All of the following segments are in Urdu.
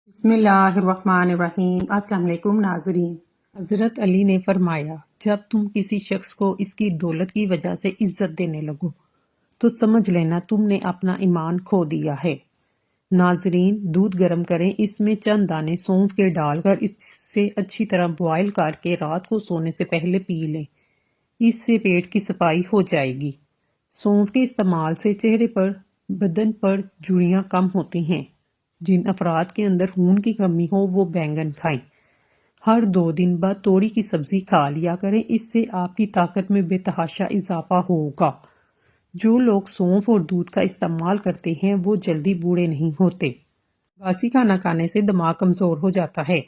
بسم اللہ الرحمن الرحیم۔ السلام علیکم ناظرین۔ حضرت علی نے فرمایا، جب تم کسی شخص کو اس کی دولت کی وجہ سے عزت دینے لگو تو سمجھ لینا تم نے اپنا ایمان کھو دیا ہے۔ ناظرین، دودھ گرم کریں، اس میں چند دانے سونف کے ڈال کر اس سے اچھی طرح بوائل کر کے رات کو سونے سے پہلے پی لیں۔ اس سے پیٹ کی صفائی ہو جائے گی۔ سونف کے استعمال سے چہرے پر، بدن پر جھریاں کم ہوتی ہیں۔ جن افراد کے اندر خون کی کمی ہو وہ بینگن کھائیں۔ ہر 2 دن بعد توری کی سبزی کھا لیا کریں، اس سے آپ کی طاقت میں بے تحاشا اضافہ ہوگا۔ جو لوگ سونف اور دودھ کا استعمال کرتے ہیں وہ جلدی بوڑھے نہیں ہوتے۔ باسی کھانا کھانے سے دماغ کمزور ہو جاتا ہے۔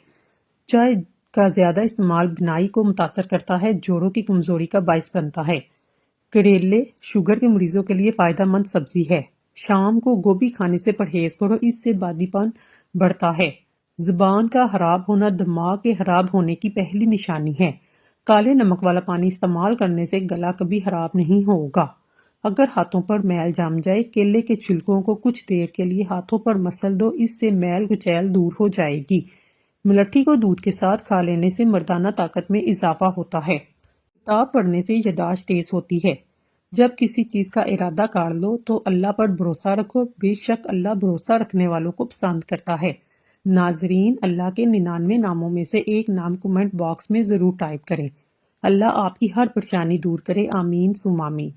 چائے کا زیادہ استعمال بینائی کو متاثر کرتا ہے، جوڑوں کی کمزوری کا باعث بنتا ہے۔ کریلے شوگر کے مریضوں کے لیے فائدہ مند سبزی ہے۔ شام کو گوبھی کھانے سے پرہیز کرو، اس سے بادی پن بڑھتا ہے۔ زبان کا خراب ہونا دماغ کے خراب ہونے کی پہلی نشانی ہے۔ کالے نمک والا پانی استعمال کرنے سے گلا کبھی خراب نہیں ہوگا۔ اگر ہاتھوں پر میل جم جائے، کیلے کے چھلکوں کو کچھ دیر کے لیے ہاتھوں پر مسل دو، اس سے میل کچیل دور ہو جائے گی۔ ملٹھی کو دودھ کے ساتھ کھا لینے سے مردانہ طاقت میں اضافہ ہوتا ہے۔ کتاب پڑھنے سے یادداشت تیز ہوتی ہے۔ جب کسی چیز کا ارادہ کر لو تو اللہ پر بھروسہ رکھو، بے شک اللہ بھروسہ رکھنے والوں کو پسند کرتا ہے۔ ناظرین، اللہ کے 99 ناموں میں سے ایک نام کمنٹ باکس میں ضرور ٹائپ کریں۔ اللہ آپ کی ہر پریشانی دور کرے، آمین ثم آمین۔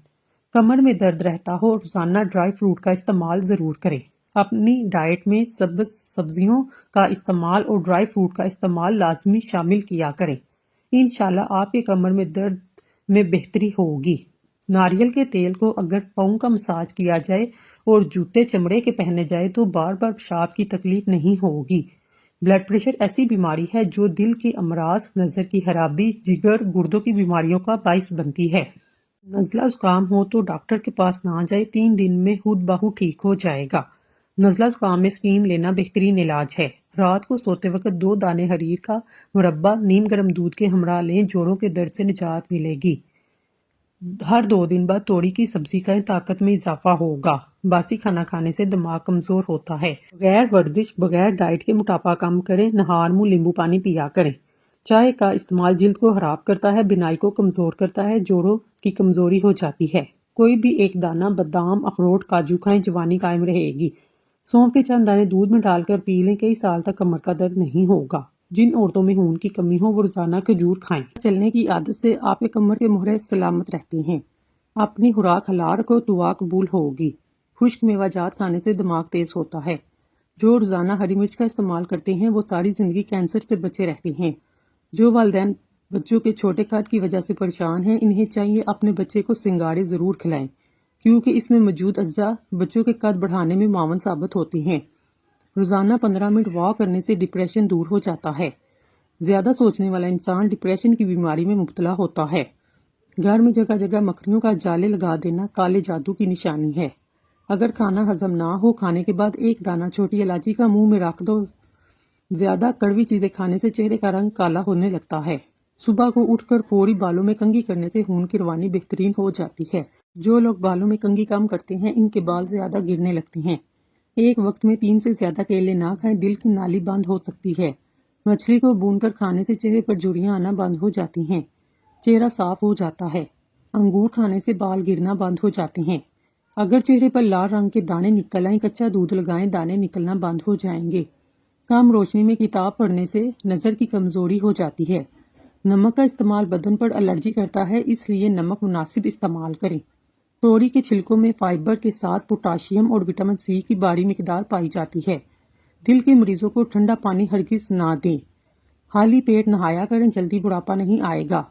کمر میں درد رہتا ہو، روزانہ ڈرائی فروٹ کا استعمال ضرور کریں۔ اپنی ڈائٹ میں سبز سبزیوں کا استعمال اور ڈرائی فروٹ کا استعمال لازمی شامل کیا کریں۔ انشاءاللہ آپ کے کمر میں درد میں بہتری ہوگی۔ ناریل کے تیل کو اگر پاؤں کا مساج کیا جائے اور جوتے چمڑے کے پہنے جائے تو بار بار پیشاب کی تکلیف نہیں ہوگی۔ بلڈ پریشر ایسی بیماری ہے جو دل کے امراض، نظر کی خرابی، جگر، گردوں کی بیماریوں کا باعث بنتی ہے۔ نزلہ زکام ہو تو ڈاکٹر کے پاس نہ جائے، 3 دن میں خود بخود ٹھیک ہو جائے گا۔ نزلہ زکام میں اسٹیم لینا بہترین علاج ہے۔ رات کو سوتے وقت 2 دانے حریر کا مربع نیم گرم دودھ کے ہمراہ لیں، جوڑوں کے درد سے نجات ملے گی۔ ہر 2 دن بعد توری کی سبزی کھائیں، طاقت میں اضافہ ہوگا۔ باسی کھانا کھانے سے دماغ کمزور ہوتا ہے۔ بغیر ورزش، بغیر ڈائٹ کے موٹاپا کم کریں، نہار منہ لیمبو پانی پیا کریں۔ چائے کا استعمال جلد کو خراب کرتا ہے، بینائی کو کمزور کرتا ہے، جوڑوں کی کمزوری ہو جاتی ہے۔ کوئی بھی ایک دانہ بادام، اخروٹ، کاجو کھائیں، جوانی قائم رہے گی۔ سونف کے چند دانے دودھ میں ڈال کر پی لیں، کئی سال تک کمر کا درد نہیں ہوگا۔ جن عورتوں میں خون کی کمی ہو وہ روزانہ کھجور کھائیں۔ چلنے کی عادت سے آپ کے کمر کے مہرے سلامت رہتے ہیں۔ اپنی خوراک حلال رکھو، دعا قبول ہوگی۔ خشک میوہ جات کھانے سے دماغ تیز ہوتا ہے۔ جو روزانہ ہری مرچ کا استعمال کرتے ہیں وہ ساری زندگی کینسر سے بچے رہتے ہیں۔ جو والدین بچوں کے چھوٹے قد کی وجہ سے پریشان ہیں، انہیں چاہیے اپنے بچے کو سنگارے ضرور کھلائیں، کیونکہ اس میں موجود اجزاء بچوں کے قد بڑھانے میں معاون ثابت ہوتی ہیں۔ روزانہ 15 منٹ واک کرنے سے ڈپریشن دور ہو جاتا ہے۔ زیادہ سوچنے والا انسان ڈپریشن کی بیماری میں مبتلا ہوتا ہے۔ گھر میں جگہ جگہ مکھیوں کا جالے لگا دینا کالے جادو کی نشانی ہے۔ اگر کھانا ہضم نہ ہو، کھانے کے بعد 1 دانہ چھوٹی الائچی کا منہ میں رکھ دو۔ زیادہ کڑوی چیزیں کھانے سے چہرے کا رنگ کالا ہونے لگتا ہے۔ صبح کو اٹھ کر فوری بالوں میں کنگھی کرنے سے خون کی روانی بہترین ہو جاتی ہے۔ جو لوگ بالوں میں کنگھی کم کرتے ہیں ان کے بال زیادہ گرنے لگتے ہیں۔ ایک وقت میں 3 سے زیادہ کیلے نہ کھائیں، دل کی نالی بند ہو سکتی ہے۔ مچھلی کو بھون کر کھانے سے چہرے پر جھریاں آنا بند ہو جاتی ہیں، چہرہ صاف ہو جاتا ہے۔ انگور کھانے سے بال گرنا بند ہو جاتے ہیں۔ اگر چہرے پر لال رنگ کے دانے نکل آئیں، کچا دودھ لگائیں، دانے نکلنا بند ہو جائیں گے۔ کم روشنی میں کتاب پڑھنے سے نظر کی کمزوری ہو جاتی ہے۔ نمک کا استعمال بدن پر الرجی کرتا ہے، اس لیے نمک مناسب استعمال کریں۔ توری کے چھلکوں میں فائبر کے ساتھ پوٹاشیم اور وٹامن سی کی بڑی مقدار پائی جاتی ہے۔ دل کے مریضوں کو ٹھنڈا پانی ہرگز نہ دیں۔ خالی پیٹ نہایا کریں، جلدی بڑھاپا نہیں آئے گا۔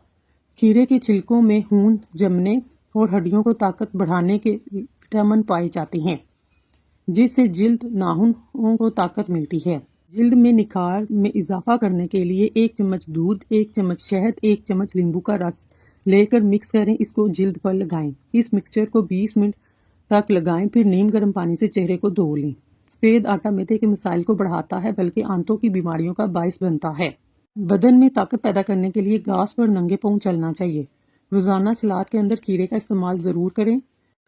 کھیرے کے چھلکوں میں خون جمنے اور ہڈیوں کو طاقت بڑھانے کے وٹامن پائے جاتے ہیں، جس سے جلد ناخنوں کو طاقت ملتی ہے۔ جلد میں نکھار میں اضافہ کرنے کے لیے 1 چمچ دودھ، 1 چمچ شہد، 1 چمچ لیمبو کا رس لے کر مکس کریں، اس کو جلد پر لگائیں۔ اس مکسچر کو 20 منٹ تک لگائیں، پھر نیم گرم پانی سے چہرے کو دھو لیں۔ سفید آٹا معدے کے مسائل کو بڑھاتا ہے بلکہ آنتوں کی بیماریوں کا باعث بنتا ہے۔ بدن میں طاقت پیدا کرنے کے لیے گھاس پر ننگے پاؤں چلنا چاہیے۔ روزانہ سلاد کے اندر کھیرے کا استعمال ضرور کریں۔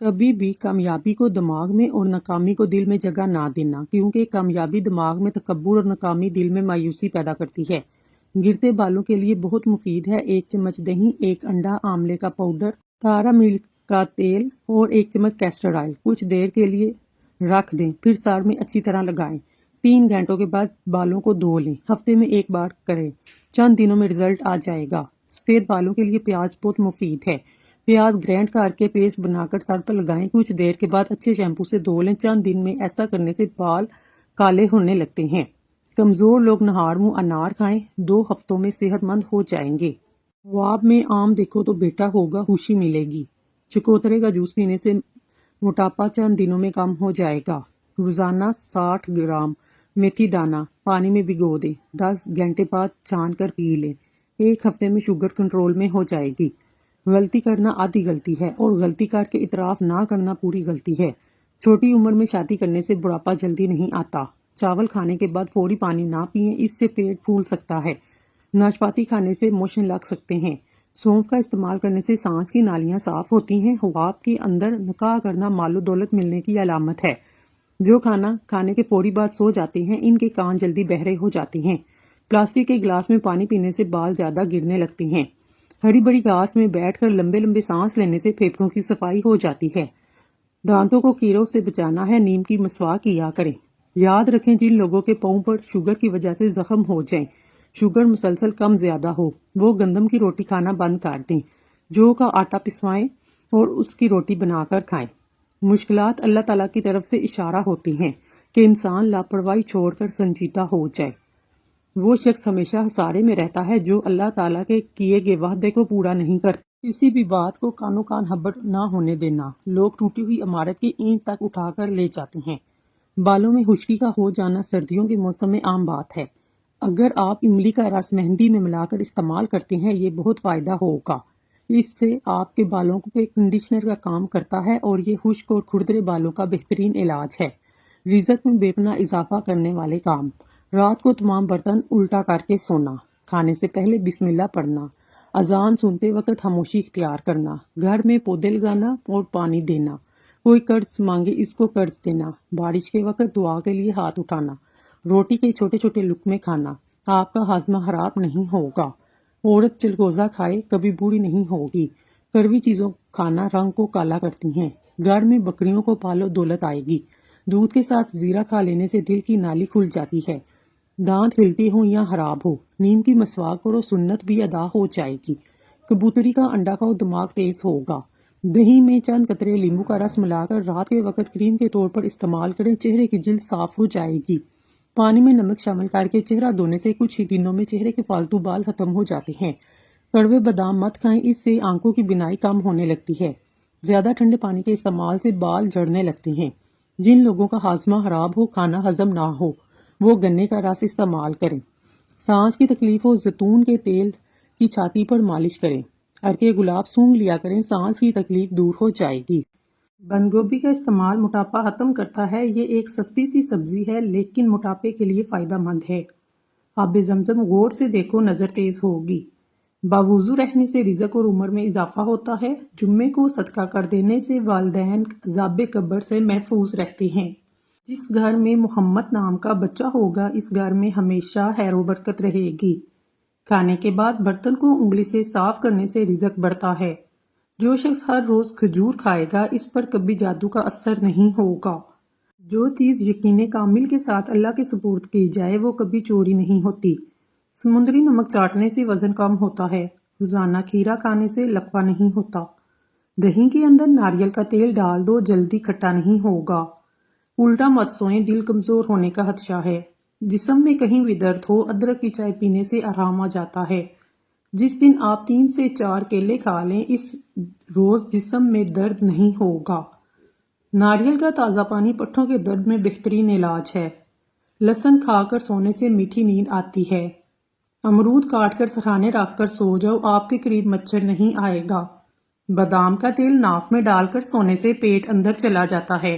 کبھی بھی کامیابی کو دماغ میں اور ناکامی کو دل میں جگہ نہ دینا، کیونکہ کامیابی دماغ میں تکبر اور ناکامی دل میں مایوسی پیدا کرتی ہے۔ گرتے بالوں کے لیے بہت مفید ہے 1 چمچ دہی، 1 انڈا، آملے کا پاؤڈر، تارا ملک کا تیل اور 1 چمچ کیسٹر آئل۔ کچھ دیر کے لیے رکھ دیں، پھر سر میں اچھی طرح لگائیں۔ 3 گھنٹوں کے بعد بالوں کو دھو لیں، ہفتے میں 1 بار کریں، چند دنوں میں رزلٹ آ جائے گا۔ سفید بالوں کے لیے پیاز بہت مفید ہے۔ پیاز گرینڈ کر کے پیسٹ بنا کر سر پر لگائیں، کچھ دیر کے بعد اچھے شیمپو سے دھو لیں۔ چند دن میں ایسا کرنے سے بال کالے ہونے لگتے ہیں۔ کمزور لوگ نہار منہ انار کھائیں، 2 ہفتوں میں صحت مند ہو جائیں گے۔ خواب میں آم دیکھو تو بیٹا ہوگا، خوشی ملے گی۔ چکوترے کا جوس پینے سے موٹاپا چند دنوں میں کم ہو جائے گا۔ روزانہ 60 گرام میتھی دانہ پانی میں بھگو دیں، 10 گھنٹے بعد چھان کر پی لیں۔ 1 ہفتے میں شوگر کنٹرول میں ہو جائے گی۔ غلطی کرنا آدھی غلطی ہے اور غلطی کر کے اعتراف نہ کرنا پوری غلطی ہے۔ چھوٹی عمر میں شادی کرنے سے بڑھاپا جلدی نہیں آتا۔ چاول کھانے کے بعد فوری پانی نہ پئیں، اس سے پیٹ پھول سکتا ہے۔ ناشپاتی کھانے سے موشن لگ سکتے ہیں۔ سونف کا استعمال کرنے سے سانس کی نالیاں صاف ہوتی ہیں۔ خواب کے اندر نکاح کرنا مال و دولت ملنے کی علامت ہے۔ جو کھانا کھانے کے فوری بعد سو جاتے ہیں، ان کے کان جلدی بہرے ہو جاتے ہیں۔ پلاسٹک کے گلاس میں پانی پینے سے بال زیادہ گرنے لگتے ہیں۔ ہری بڑی گھاس میں بیٹھ کر لمبے لمبے سانس لینے سے پھیپھڑوں کی صفائی ہو جاتی ہے۔ دانتوں کو کیڑوں سے بچانا ہے، نیم کی مسواک کیا کریں۔ یاد رکھیں، جن لوگوں کے پاؤں پر شوگر کی وجہ سے زخم ہو جائیں، شوگر مسلسل کم زیادہ ہو، وہ گندم کی روٹی کھانا بند کر دیں۔ جو کا آٹا پسوائیں اور اس کی روٹی بنا کر کھائیں۔ مشکلات اللہ تعالیٰ کی طرف سے اشارہ ہوتی ہیں کہ انسان لاپرواہی چھوڑ کر سنجیدہ ہو جائے۔ وہ شخص ہمیشہ خسارے میں رہتا ہے جو اللہ تعالیٰ کے کیے گئے وعدے کو پورا نہیں کرتا۔ کسی بھی بات کو کانو کان ہبڑ نہ ہونے دینا۔ لوگ ٹوٹی ہوئی عمارت کی اینٹ تک اٹھا کر لے جاتے ہیں۔ بالوں میں خشکی کا ہو جانا سردیوں کے موسم میں عام بات ہے۔ اگر آپ املی کا رس مہندی میں ملا کر استعمال کرتے ہیں، یہ بہت فائدہ ہوگا۔ اس سے آپ کے بالوں پہ کنڈیشنر کا کام کرتا ہے اور یہ خشک اور کھردرے بالوں کا بہترین علاج ہے۔ رزق میں بے پناہ اضافہ کرنے والے کام۔ رات کو تمام برتن الٹا کر کے سونا، کھانے سے پہلے بسم اللہ پڑھنا، اذان سنتے وقت خاموشی اختیار کرنا، گھر میں پودے لگانا اور پانی دینا، کوئی قرض مانگے اس کو قرض دینا، بارش کے وقت دعا کے لیے ہاتھ اٹھانا، روٹی کے چھوٹے چھوٹے لقمے کھانا، آپ کا ہاضمہ خراب نہیں ہوگا۔ عورت چلگوزہ کھائے کبھی بوڑھی نہیں ہوگی۔ کڑوی چیزوں کھانا رنگ کو کالا کرتی ہیں۔ گھر میں بکریوں کو پالو، دولت آئے گی۔ دودھ کے ساتھ زیرہ کھا لینے سے دل کی نالی کھل جاتی ہے۔ دانت ہلتے ہوں یا خراب ہو، نیم کی مسواک کرو، سنت بھی ادا ہو جائے گی۔ کبوتری کا انڈا کھاؤ، دماغ تیز ہوگا۔ دہی میں چند قطرے لیموں کا رس ملا کر رات کے وقت کریم کے طور پر استعمال کریں، چہرے کی جلد صاف ہو جائے گی۔ پانی میں نمک شامل کر کے چہرہ دھونے سے کچھ ہی دنوں میں چہرے کے فالتو بال ختم ہو جاتے ہیں۔ کڑوے بادام مت کھائیں، اس سے آنکھوں کی بینائی کم ہونے لگتی ہے۔ زیادہ ٹھنڈے پانی کے استعمال سے بال جھڑنے لگتے ہیں۔ جن لوگوں کا ہاضمہ خراب ہو، کھانا ہضم نہ ہو، وہ گنے کا رس استعمال کریں۔ سانس کی تکلیف ہو، زیتون کے تیل کی چھاتی پر مالش کریں۔ عرقے گلاب سونگھ لیا کریں، سانس کی تکلیف دور ہو جائے گی۔ بند گوبھی کا استعمال موٹاپا ختم کرتا ہے۔ یہ ایک سستی سی سبزی ہے لیکن موٹاپے کے لیے فائدہ مند ہے۔ آب زمزم غور سے دیکھو، نظر تیز ہوگی۔ باوضو رہنے سے رزق اور عمر میں اضافہ ہوتا ہے۔ جمعے کو صدقہ کر دینے سے والدین عذاب قبر سے محفوظ رہتے ہیں۔ جس گھر میں محمد نام کا بچہ ہوگا، اس گھر میں ہمیشہ خیر و برکت رہے گی۔ کھانے کے بعد برتن کو انگلی سے صاف کرنے سے رزق بڑھتا ہے۔ جو شخص ہر روز کھجور کھائے گا، اس پر کبھی جادو کا اثر نہیں ہوگا۔ جو چیز یقین کامل کے ساتھ اللہ کے سپرد کی جائے، وہ کبھی چوری نہیں ہوتی۔ سمندری نمک چاٹنے سے وزن کم ہوتا ہے۔ روزانہ کھیرا کھانے سے لقوہ نہیں ہوتا۔ دہی کے اندر ناریل کا تیل ڈال دو، جلدی کھٹا نہیں ہوگا۔ الٹا مت سوئیں، دل کمزور ہونے کا خدشہ ہے۔ جسم میں کہیں بھی درد ہو، ادرک کی چائے پینے سے آرام آ جاتا ہے۔ جس دن آپ 3 سے 4 کیلے کھا لیں، اس روز جسم میں درد نہیں ہوگا۔ ناریل کا تازہ پانی پٹھوں کے درد میں بہترین علاج ہے۔ لہسن کھا کر سونے سے میٹھی نیند آتی ہے۔ امرود کاٹ کر سرہانے رکھ کر سو جاؤ، آپ کے قریب مچھر نہیں آئے گا۔ بادام کا تیل ناک میں ڈال کر سونے سے پیٹ اندر چلا جاتا ہے۔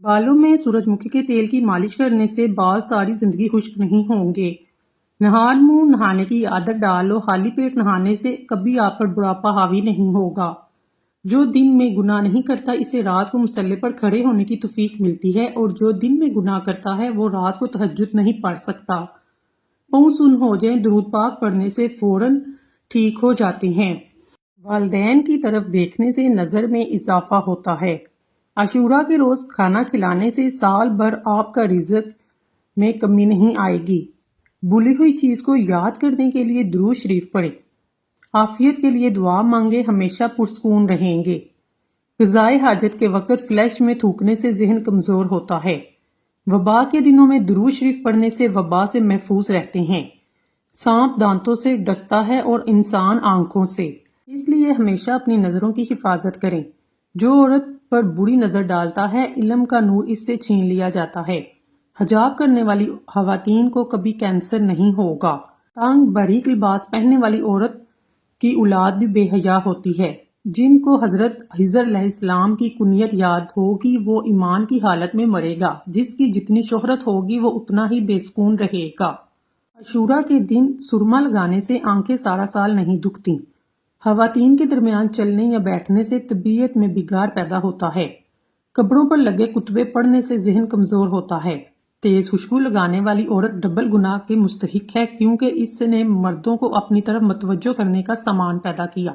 بالوں میں سورج مکھی کے تیل کی مالش کرنے سے بال ساری زندگی خشک نہیں ہوں گے۔ نہار منہ نہانے کی عادت ڈالو، خالی پیٹ نہانے سے کبھی آپ پر بڑھاپا حاوی نہیں ہوگا۔ جو دن میں گناہ نہیں کرتا اسے رات کو مصلی پر کھڑے ہونے کی توفیق ملتی ہے، اور جو دن میں گناہ کرتا ہے وہ رات کو تہجد نہیں پڑھ سکتا۔ پاؤں سن ہو جائیں، درود پاک پڑھنے سے فوراً ٹھیک ہو جاتے ہیں۔ والدین کی طرف دیکھنے سے نظر میں اضافہ ہوتا ہے۔ عاشوراء کے روز کھانا کھلانے سے سال بھر آپ کا رزق میں کمی نہیں آئے گی۔ بھولی ہوئی چیز کو یاد کرنے کے لیے درود شریف پڑھیں۔ عافیت کے لیے دعا مانگے، ہمیشہ پرسکون رہیں گے۔ قضائے حاجت کے وقت فلیش میں تھوکنے سے ذہن کمزور ہوتا ہے۔ وبا کے دنوں میں درود شریف پڑھنے سے وبا سے محفوظ رہتے ہیں۔ سانپ دانتوں سے ڈستا ہے اور انسان آنکھوں سے، اس لیے ہمیشہ اپنی نظروں کی حفاظت کریں۔ جو عورت پر بری نظر ڈالتا ہے، علم کا نور اس سے چھین لیا جاتا ہے۔ حجاب کرنے والی خواتین کو کبھی کینسر نہیں ہوگا۔ تنگ باریک لباس پہننے والی عورت کی اولاد بھی بے حیا ہوتی ہے۔ جن کو حضرت خضر علیہ السلام کی کنیت یاد ہوگی وہ ایمان کی حالت میں مرے گا۔ جس کی جتنی شہرت ہوگی وہ اتنا ہی بے سکون رہے گا۔ عاشوراء کے دن سرما لگانے سے آنکھیں سارا سال نہیں دکھتی۔ خواتین کے درمیان چلنے یا بیٹھنے سے طبیعت میں بگاڑ پیدا ہوتا ہے۔ قبروں پر لگے کتبے پڑھنے سے ذہن کمزور ہوتا ہے۔ تیز خوشبو لگانے والی عورت ڈبل گناہ کے مستحق ہے، کیونکہ اس نے مردوں کو اپنی طرف متوجہ کرنے کا سامان پیدا کیا۔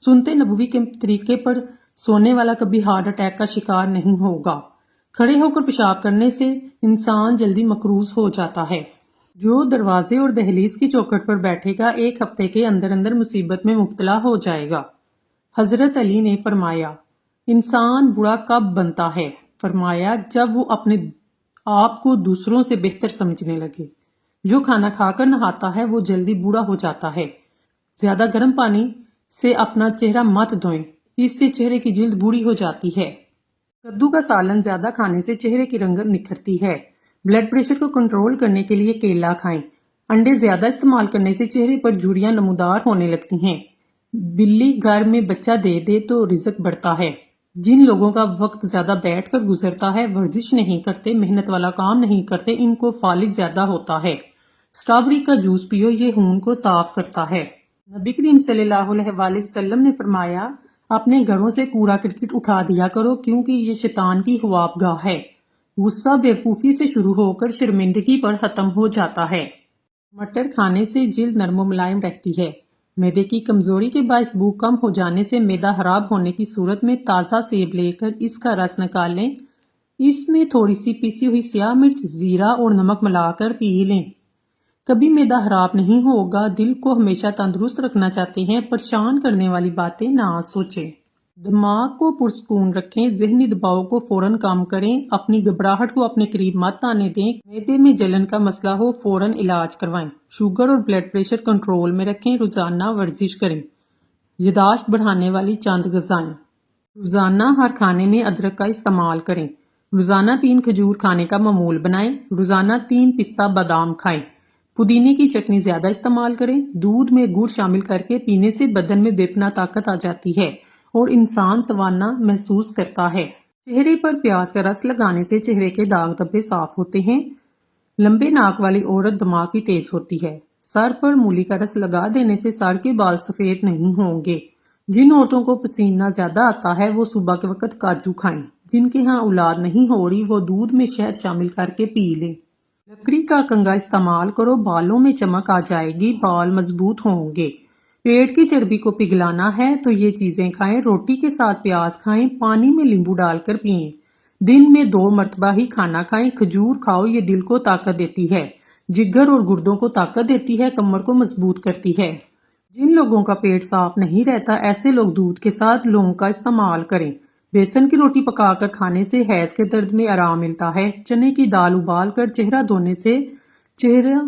سنتے نبوی کے طریقے پر سونے والا کبھی ہارٹ اٹیک کا شکار نہیں ہوگا۔ کھڑے ہو کر پیشاب کرنے سے انسان جلدی مقروض ہو جاتا ہے۔ جو دروازے اور دہلیز کی چوکھٹ پر بیٹھے گا، ایک ہفتے کے اندر اندر مصیبت میں مبتلا ہو جائے گا۔ حضرت علی نے فرمایا، انسان برا کب بنتا ہے؟ فرمایا، جب وہ اپنے آپ کو دوسروں سے بہتر سمجھنے لگے۔ جو کھانا کھا کر نہاتا ہے وہ جلدی بوڑھا ہو جاتا ہے۔ زیادہ گرم پانی سے اپنا چہرہ مت دھوئیں، اس سے چہرے کی جلد بوڑھی ہو جاتی ہے۔ کدو کا سالن زیادہ کھانے سے چہرے کی رنگت نکھرتی ہے۔ بلڈ پریشر کو کنٹرول کرنے کے لیے کیلا کھائیں۔ انڈے زیادہ استعمال کرنے سے چہرے پر جھریاں نمودار ہونے لگتی ہیں۔ بلی گھر میں بچہ دے دے تو رزق بڑھتا ہے۔ جن لوگوں کا وقت زیادہ بیٹھ کر گزرتا ہے، ورزش نہیں کرتے، محنت والا کام نہیں کرتے، ان کو فالج زیادہ ہوتا ہے۔ اسٹرابری کا جوس پیو، یہ خون کو صاف کرتا ہے۔ نبی کریم صلی اللہ علیہ وآلہ وسلم نے فرمایا، اپنے گھروں سے کوڑا کرکٹ اٹھا دیا کرو، کیونکہ یہ شیطان کی خوابگاہ ہے۔ غصہ بیوقوفی سے شروع ہو کر شرمندگی پر ختم ہو جاتا ہے۔ مٹر کھانے سے جلد نرم و ملائم رہتی ہے۔ معدے کی کمزوری کے باعث بھوک کم ہو جانے سے معدہ خراب ہونے کی صورت میں تازہ سیب لے کر اس کا رس نکال لیں۔ اس میں تھوڑی سی پیسی ہوئی سیاہ مرچ، زیرہ اور نمک ملا کر پی لیں۔ کبھی معدہ خراب نہیں ہوگا۔ دل کو ہمیشہ تندرست رکھنا چاہتے ہیں، پریشان کرنے والی باتیں نہ سوچیں۔ دماغ کو پرسکون رکھیں، ذہنی دباؤ کو فوراً کم کریں، اپنی گھبراہٹ کو اپنے قریب مت آنے دیں۔ معدے میں جلن کا مسئلہ ہو فوراً علاج کروائیں۔ شوگر اور بلڈ پریشر کنٹرول میں رکھیں، روزانہ ورزش کریں۔ یادداشت بڑھانے والی چند غذائیں۔ روزانہ ہر کھانے میں ادرک کا استعمال کریں۔ روزانہ 3 کھجور کھانے کا معمول بنائیں۔ روزانہ 3 پستہ بادام کھائیں۔ پودینے کی چٹنی زیادہ استعمال کریں۔ دودھ میں گڑ شامل کر کے پینے سے بدن میں بے پناہ طاقت آ جاتی ہے اور انسان توانا محسوس کرتا ہے۔ چہرے پر پیاز کا رس لگانے سے چہرے کے داغ دھبے صاف ہوتے ہیں۔ لمبے ناک والی عورت دماغی تیز ہوتی ہے۔ سر پر مولی کا رس لگا دینے سے سر کے بال سفید نہیں ہوں گے۔ جن عورتوں کو پسینہ زیادہ آتا ہے وہ صبح کے وقت کاجو کھائیں۔ جن کے ہاں اولاد نہیں ہو رہی وہ دودھ میں شہد شامل کر کے پی لیں۔ لکڑی کا کنگا استعمال کرو، بالوں میں چمک آ جائے گی، بال مضبوط ہوں گے۔ پیٹ کی چربی کو پگھلانا ہے تو یہ چیزیں کھائیں۔ روٹی کے ساتھ پیاز کھائیں، پانی میں لیمبو ڈال کر پئیں۔ دن میں 2 مرتبہ ہی کھانا کھائیں۔ کھجور کھاؤ، یہ دل کو طاقت دیتی ہے، جگر اور گردوں کو طاقت دیتی ہے، کمر کو مضبوط کرتی ہے۔ جن لوگوں کا پیٹ صاف نہیں رہتا، ایسے لوگ دودھ کے ساتھ لونگ کا استعمال کریں۔ بیسن کی روٹی پکا کر کھانے سے حیض کے درد میں آرام ملتا ہے۔ چنے کی دال ابال کر چہرہ دھونے سے چہرہ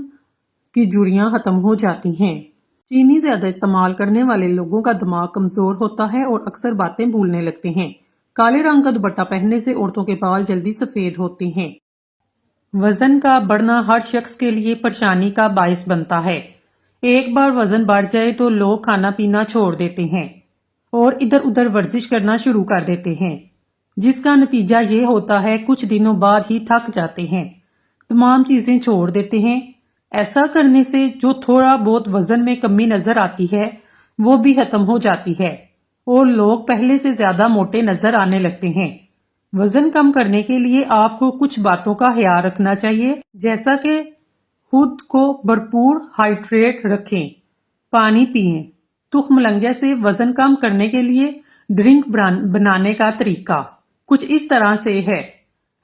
کی جھریاں ختم ہو جاتی ہیں۔ چینی زیادہ استعمال کرنے والے لوگوں کا دماغ کمزور ہوتا ہے اور اکثر باتیں بھولنے لگتے ہیں۔ کالے رنگ کا دوپٹہ پہننے سے عورتوں کے بال جلدی سفید ہوتے ہیں۔ وزن کا بڑھنا ہر شخص کے لیے پریشانی کا باعث بنتا ہے۔ ایک بار وزن بڑھ جائے تو لوگ کھانا پینا چھوڑ دیتے ہیں اور ادھر ادھر ورزش کرنا شروع کر دیتے ہیں، جس کا نتیجہ یہ ہوتا ہے کچھ دنوں بعد ہی تھک جاتے ہیں، تمام چیزیں چھوڑ دیتے ہیں۔ ایسا کرنے سے جو تھوڑا بہت وزن میں کمی نظر آتی ہے وہ بھی ختم ہو جاتی ہے۔ اور لوگ پہلے سے زیادہ موٹے نظر آنے لگتے ہیں۔ وزن کم کرنے کے لیے آپ کو کچھ باتوں کا خیال رکھنا چاہیے، جیسا کہ خود کو بھرپور ہائیڈریٹ رکھیں، پانی پئیں۔ تخم مرغ سے وزن کم کرنے کے لیے ڈرنک بنانے کا طریقہ کچھ اس طرح سے ہے۔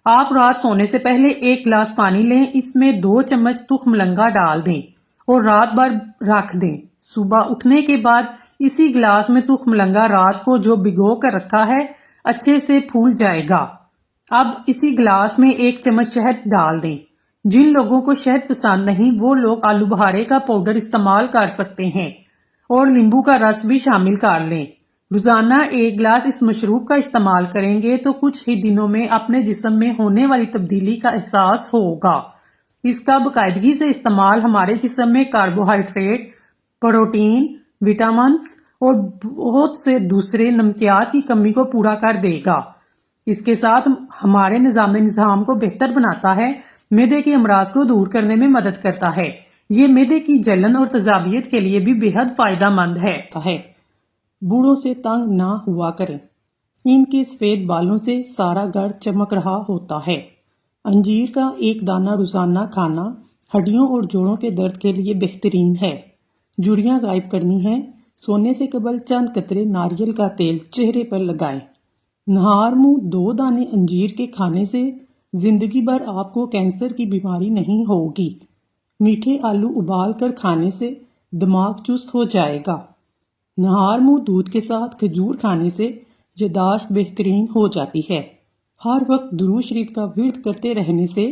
آپ رات سونے سے پہلے 1 گلاس پانی لیں، اس میں 2 چمچ تخم مرغ ڈال دیں اور رات بھر رکھ دیں۔ صبح اٹھنے کے بعد اسی گلاس میں تخم مرغ رات کو جو بھگو کر رکھا ہے اچھے سے پھول جائے گا۔ اب اسی گلاس میں 1 چمچ شہد ڈال دیں۔ جن لوگوں کو شہد پسند نہیں وہ لوگ آلو بخارے کا پاؤڈر استعمال کر سکتے ہیں اور لیمبو کا رس بھی شامل کر لیں۔ روزانہ 1 گلاس اس مشروب کا استعمال کریں گے تو کچھ ہی دنوں میں اپنے جسم میں ہونے والی تبدیلی کا احساس ہوگا۔ اس کا باقاعدگی سے استعمال ہمارے جسم میں کاربوہائیڈریٹ، پروٹین، وٹامنز اور بہت سے دوسرے نمکیات کی کمی کو پورا کر دے گا۔ اس کے ساتھ ہمارے نظام کو بہتر بناتا ہے، معدے کے امراض کو دور کرنے میں مدد کرتا ہے۔ یہ معدے کی جلن اور تیزابیت کے لیے بھی بے حد فائدہ مند ہے۔ بوڑھوں سے تنگ نہ ہوا کریں، ان کے سفید بالوں سے سارا گھر چمک رہا ہوتا ہے۔ انجیر کا 1 دانہ روزانہ کھانا ہڈیوں اور جوڑوں کے درد کے لیے بہترین ہے۔ جھریاں غائب کرنی ہیں، سونے سے قبل چند قطرے ناریل کا تیل چہرے پر لگائیں۔ نہار منہ 2 دانے انجیر کے کھانے سے زندگی بھر آپ کو کینسر کی بیماری نہیں ہوگی۔ میٹھے آلو ابال کر کھانے سے دماغ چست ہو جائے گا۔ نہار منہ دودھ کے ساتھ کھجور کھانے سے یادداشت بہترین ہو جاتی ہے۔ ہر وقت درود شریف کا ورد کرتے رہنے سے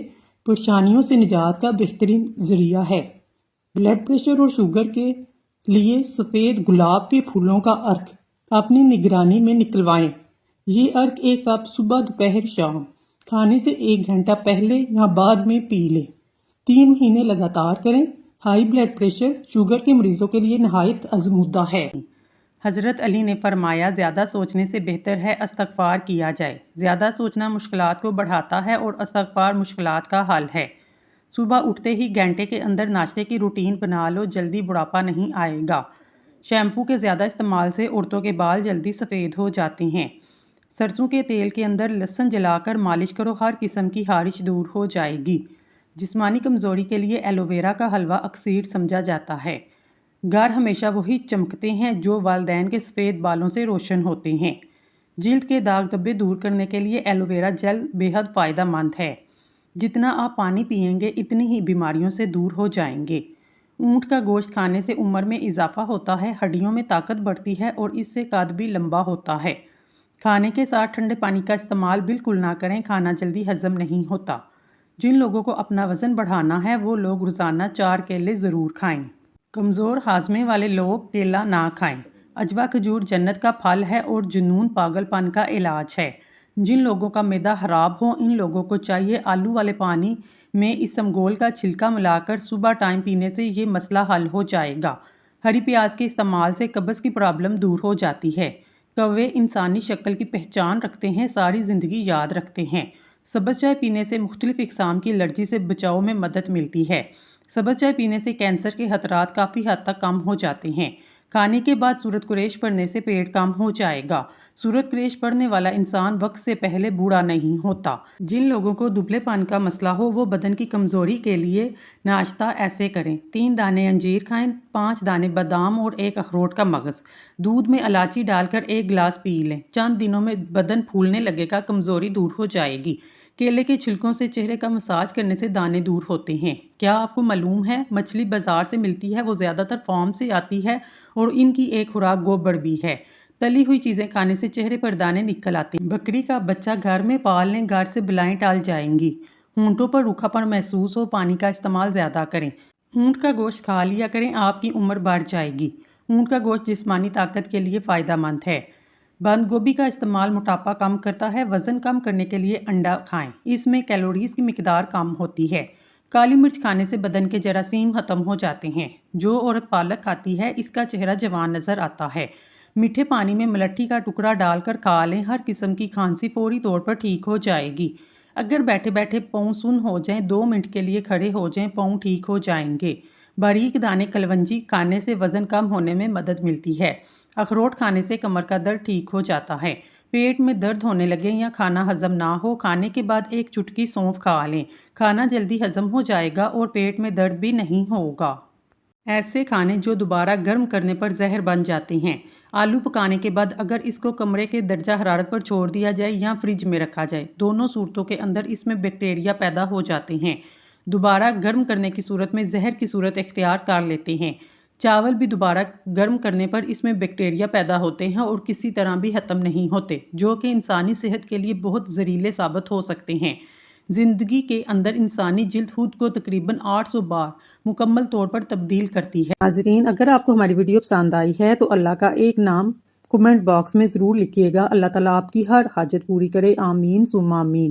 پریشانیوں سے نجات کا بہترین ذریعہ ہے۔ بلڈ پریشر اور شوگر کے لیے سفید گلاب کے پھولوں کا عرق اپنی نگرانی میں نکلوائیں۔ یہ عرق 1 کپ صبح، دوپہر، شام کھانے سے 1 گھنٹہ پہلے یا بعد میں پی لیں۔ 3 مہینے لگاتار کریں۔ ہائی بلڈ پریشر، شوگر کے مریضوں کے لیے نہایت آزمودہ ہے۔ حضرت علی نے فرمایا، زیادہ سوچنے سے بہتر ہے استغفار کیا جائے۔ زیادہ سوچنا مشکلات کو بڑھاتا ہے اور استغفار مشکلات کا حل ہے۔ صبح اٹھتے ہی گھنٹے کے اندر ناشتے کی روٹین بنا لو، جلدی بڑھاپا نہیں آئے گا۔ شیمپو کے زیادہ استعمال سے عورتوں کے بال جلدی سفید ہو جاتے ہیں۔ سرسوں کے تیل کے اندر لہسن جلا کر مالش کرو، ہر قسم کی خارش دور ہو جائے گی۔ جسمانی کمزوری کے لیے ایلو ویرا کا حلوہ اکسیر سمجھا جاتا ہے۔ گھر ہمیشہ وہی چمکتے ہیں جو والدین کے سفید بالوں سے روشن ہوتے ہیں۔ جلد کے داغ دھبے دور کرنے کے لیے ایلو ویرا جیل بے حد فائدہ مند ہے۔ جتنا آپ پانی پئیں گے اتنی ہی بیماریوں سے دور ہو جائیں گے۔ اونٹ کا گوشت کھانے سے عمر میں اضافہ ہوتا ہے، ہڈیوں میں طاقت بڑھتی ہے اور اس سے قد بھی لمبا ہوتا ہے۔ کھانے کے ساتھ ٹھنڈے پانی کا استعمال بالکل نہ کریں، کھانا جلدی ہضم نہیں ہوتا۔ جن لوگوں کو اپنا وزن بڑھانا ہے وہ لوگ روزانہ 4 کیلے ضرور کھائیں۔ کمزور ہاضمے والے لوگ کیلا نہ کھائیں۔ اجوا کھجور جنت کا پھل ہے اور جنون پاگل پن کا علاج ہے۔ جن لوگوں کا معدہ خراب ہو ان لوگوں کو چاہیے آلو والے پانی میں اسمگول کا چھلکا ملا کر صبح ٹائم پینے سے یہ مسئلہ حل ہو جائے گا۔ ہری پیاز کے استعمال سے قبض کی پرابلم دور ہو جاتی ہے۔ کوے انسانی شکل کی پہچان رکھتے ہیں، ساری زندگی یاد رکھتے ہیں۔ سبز چائے پینے سے مختلف اقسام کی الرجی سے بچاؤ میں مدد ملتی ہے۔ سبز چائے پینے سے کینسر کے خطرات کافی حد تک کم ہو جاتے ہیں۔ کھانے کے بعد سورت قریش پڑھنے سے پیٹ کم ہو جائے گا۔ سورت قریش پڑھنے والا انسان وقت سے پہلے بوڑھا نہیں ہوتا۔ جن لوگوں کو دبلے پن کا مسئلہ ہو وہ بدن کی کمزوری کے لیے ناشتہ ایسے کریں: 3 دانے انجیر کھائیں، 5 دانے بادام اور 1 اخروٹ کا مغز۔ دودھ میں الائچی ڈال کر 1 گلاس پی لیں۔ چند دنوں میں بدن پھولنے لگے گا، کمزوری دور ہو جائے گی۔ کیلے کے چھلکوں سے چہرے کا مساج کرنے سے دانے دور ہوتے ہیں۔ کیا آپ کو معلوم ہے مچھلی بازار سے ملتی ہے وہ زیادہ تر فارم سے آتی ہے اور ان کی ایک خوراک گوبر بھی ہے۔ تلی ہوئی چیزیں کھانے سے چہرے پر دانے نکل آتے ہیں۔ بکری کا بچہ گھر میں پال لیں، گھر سے بلائیں ٹال جائیں گی۔ ہونٹوں پر روکھا پن محسوس ہو، پانی کا استعمال زیادہ کریں۔ اونٹ کا گوشت کھا لیا کریں، آپ کی عمر بڑھ جائے گی۔ اونٹ کا گوشت جسمانی طاقت کے لیے فائدہ مند ہے۔ بند گوبھی کا استعمال موٹاپا کم کرتا ہے۔ وزن کم کرنے کے لیے انڈا کھائیں، اس میں کیلوریز کی مقدار کم ہوتی ہے۔ کالی مرچ کھانے سے بدن کے جراثیم ختم ہو جاتے ہیں۔ جو عورت پالک کھاتی ہے اس کا چہرہ جوان نظر آتا ہے۔ میٹھے پانی میں ملٹھی کا ٹکڑا ڈال کر کھا لیں، ہر قسم کی کھانسی فوری طور پر ٹھیک ہو جائے گی۔ اگر بیٹھے بیٹھے پاؤں سن ہو جائیں 2 منٹ کے لیے کھڑے ہو جائیں، پاؤں ٹھیک ہو جائیں گے۔ باریک دانے کلونجی کھانے سے وزن کم ہونے میں مدد ملتی ہے۔ اخروٹ کھانے سے کمر کا درد ٹھیک ہو جاتا ہے۔ پیٹ میں درد ہونے لگے یا کھانا ہضم نہ ہو، کھانے کے بعد ایک چٹکی سونف کھا لیں۔ کھانا جلدی ہضم ہو جائے گا اور پیٹ میں درد بھی نہیں ہوگا۔ ایسے کھانے جو دوبارہ گرم کرنے پر زہر بن جاتے ہیں۔ آلو پکانے کے بعد اگر اس کو کمرے کے درجہ حرارت پر چھوڑ دیا جائے یا فریج میں رکھا جائے، دونوں صورتوں کے اندر اس میں بیکٹیریا پیدا ہو جاتے ہیں۔ دوبارہ گرم کرنے کی صورت میں زہر کی صورت اختیار کر لیتے ہیں۔ چاول بھی دوبارہ گرم کرنے پر اس میں بیکٹیریا پیدا ہوتے ہیں اور کسی طرح بھی ختم نہیں ہوتے، جو کہ انسانی صحت کے لیے بہت زہریلے ثابت ہو سکتے ہیں۔ زندگی کے اندر انسانی جلد خود کو تقریباً 800 بار مکمل طور پر تبدیل کرتی ہے۔ ناظرین، اگر آپ کو ہماری ویڈیو پسند آئی ہے تو اللہ کا ایک نام کمنٹ باکس میں ضرور لکھیے گا۔ اللہ تعالیٰ آپ کی ہر حاجت پوری کرے، آمین ثم آمین۔